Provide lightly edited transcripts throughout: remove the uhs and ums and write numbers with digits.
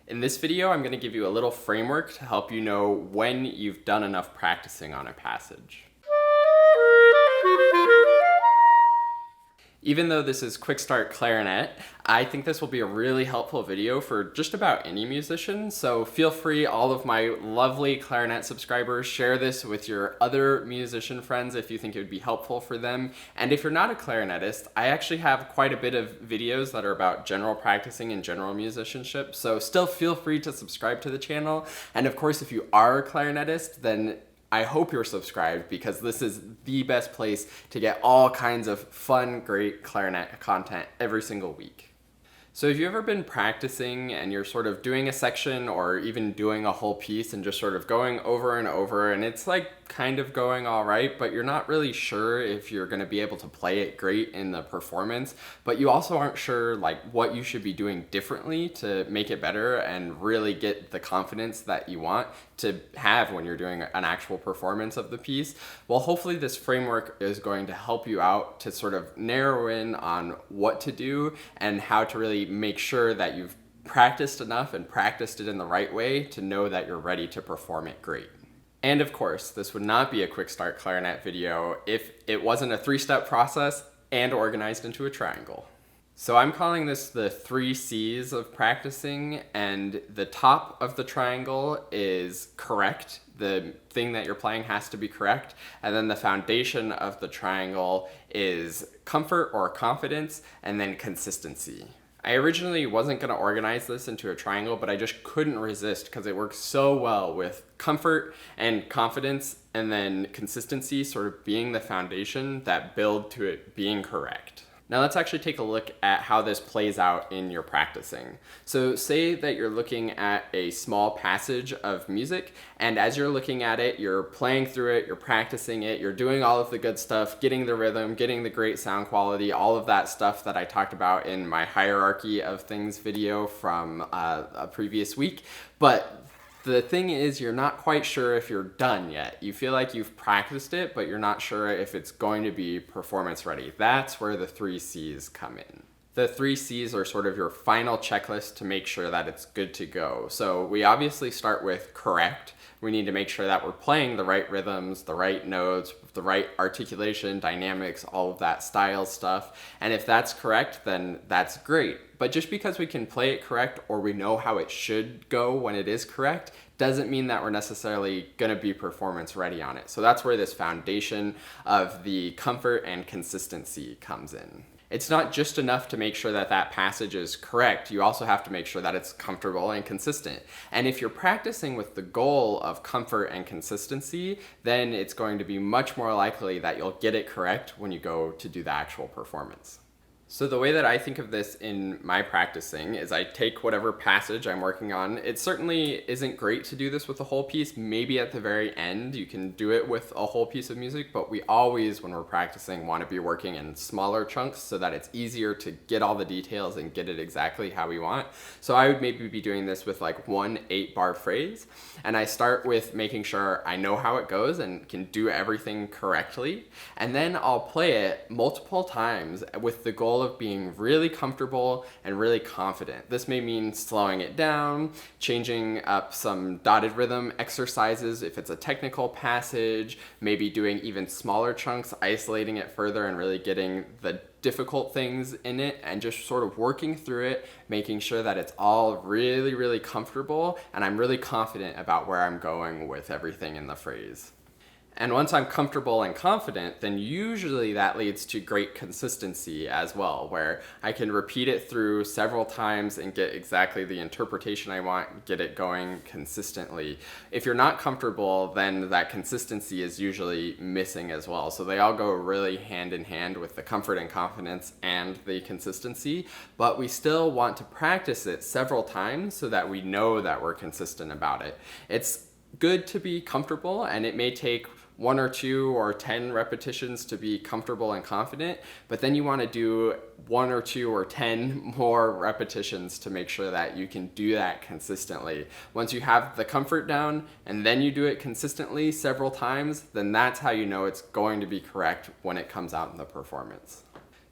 In this video, I'm going to give you a little framework to help you know when you've done enough practicing on a passage. Even though this is Quick Start Clarinet, I think this will be a really helpful video for just about any musician, so feel free, all of my lovely clarinet subscribers, share this with your other musician friends if you think it would be helpful for them. And if you're not a clarinetist, I actually have quite a bit of videos that are about general practicing and general musicianship, so still feel free to subscribe to the channel. And of course, if you are a clarinetist, then I hope you're subscribed, because this is the best place to get all kinds of fun, great clarinet content every single week. So have you ever been practicing and you're sort of doing a section or even doing a whole piece and just sort of going over and over, and it's like kind of going all right, but you're not really sure if you're going to be able to play it great in the performance, but you also aren't sure like what you should be doing differently to make it better and really get the confidence that you want to have when you're doing an actual performance of the piece? Well, hopefully this framework is going to help you out to sort of narrow in on what to do and how to really make sure that you've practiced enough and practiced it in the right way to know that you're ready to perform it great. And of course, this would not be a Quick Start Clarinet video if it wasn't a three-step process and organized into a triangle. So I'm calling this the 3 C's of practicing, and the top of the triangle is correct. The thing that you're playing has to be correct. And then the foundation of the triangle is comfort or confidence, and then consistency. I originally wasn't going to organize this into a triangle, but I just couldn't resist because it works so well with comfort and confidence, and then consistency sort of being the foundation that build to it being correct. Now let's actually take a look at how this plays out in your practicing. So say that you're looking at a small passage of music, and as you're looking at it, you're playing through it, you're practicing it, you're doing all of the good stuff, getting the rhythm, getting the great sound quality, all of that stuff that I talked about in my hierarchy of things video from a previous week. But the thing is, you're not quite sure if you're done yet. You feel like you've practiced it, but you're not sure if it's going to be performance ready. That's where the 3 C's come in. The 3 C's are sort of your final checklist to make sure that it's good to go. So we obviously start with correct. We need to make sure that we're playing the right rhythms, the right notes, the right articulation, dynamics, all of that style stuff. And if that's correct, then that's great. But just because we can play it correct or we know how it should go when it is correct, doesn't mean that we're necessarily going to be performance ready on it. So that's where this foundation of the comfort and consistency comes in. It's not just enough to make sure that that passage is correct. You also have to make sure that it's comfortable and consistent. And if you're practicing with the goal of comfort and consistency, then it's going to be much more likely that you'll get it correct when you go to do the actual performance. So the way that I think of this in my practicing is I take whatever passage I'm working on. It certainly isn't great to do this with a whole piece. Maybe at the very end you can do it with a whole piece of music, but we always, when we're practicing, want to be working in smaller chunks so that it's easier to get all the details and get it exactly how we want. So I would maybe be doing this with like one 8-bar phrase, and I start with making sure I know how it goes and can do everything correctly, and then I'll play it multiple times with the goal of being really comfortable and really confident. This may mean slowing it down, changing up some dotted rhythm exercises if it's a technical passage, maybe doing even smaller chunks, isolating it further and really getting the difficult things in it, and just sort of working through it, making sure that it's all really, really comfortable and I'm really confident about where I'm going with everything in the phrase. And once I'm comfortable and confident, then usually that leads to great consistency as well, where I can repeat it through several times and get exactly the interpretation I want, get it going consistently. If you're not comfortable, then that consistency is usually missing as well. So they all go really hand in hand with the comfort and confidence and the consistency, but we still want to practice it several times so that we know that we're consistent about it. It's good to be comfortable, and it may take 1 or 2 or 10 repetitions to be comfortable and confident, but then you want to do 1 or 2 or 10 more repetitions to make sure that you can do that consistently. Once you have the comfort down and then you do it consistently several times, then that's how you know it's going to be correct when it comes out in the performance.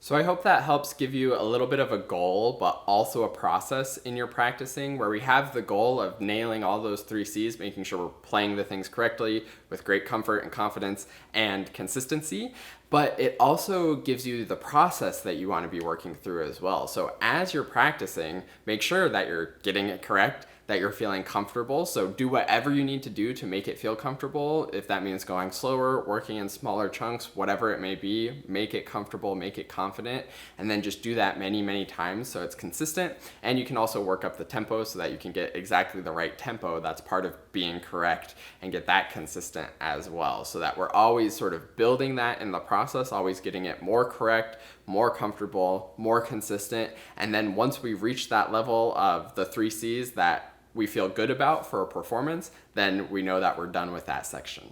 So I hope that helps give you a little bit of a goal, but also a process in your practicing where we have the goal of nailing all those 3 C's, making sure we're playing the things correctly with great comfort and confidence and consistency. But it also gives you the process that you want to be working through as well. So as you're practicing, make sure that you're getting it correct, that you're feeling comfortable. So do whatever you need to do to make it feel comfortable. If that means going slower, working in smaller chunks, whatever it may be, make it comfortable, make it confident, and then just do that many, many times so it's consistent. And you can also work up the tempo so that you can get exactly the right tempo. That's part of being correct, and get that consistent as well, so that we're always sort of building that in the process, always getting it more correct, more comfortable, more consistent. And then once we reach that level of the 3 C's that we feel good about for a performance, then we know that we're done with that section.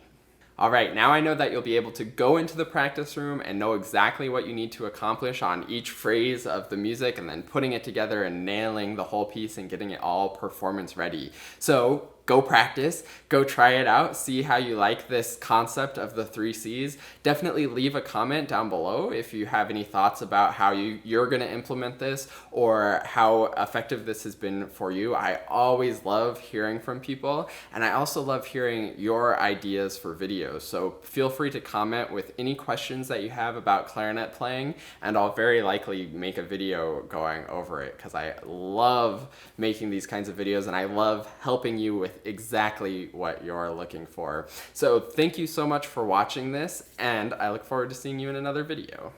All right, now I know that you'll be able to go into the practice room and know exactly what you need to accomplish on each phrase of the music, and then putting it together and nailing the whole piece and getting it all performance ready. So go practice, go try it out, see how you like this concept of the 3 C's. Definitely leave a comment down below if you have any thoughts about how you're gonna implement this or how effective this has been for you. I always love hearing from people, and I also love hearing your ideas for videos. So feel free to comment with any questions that you have about clarinet playing, and I'll very likely make a video going over it, because I love making these kinds of videos and I love helping you with exactly what you're looking for. So thank you so much for watching this, and I look forward to seeing you in another video.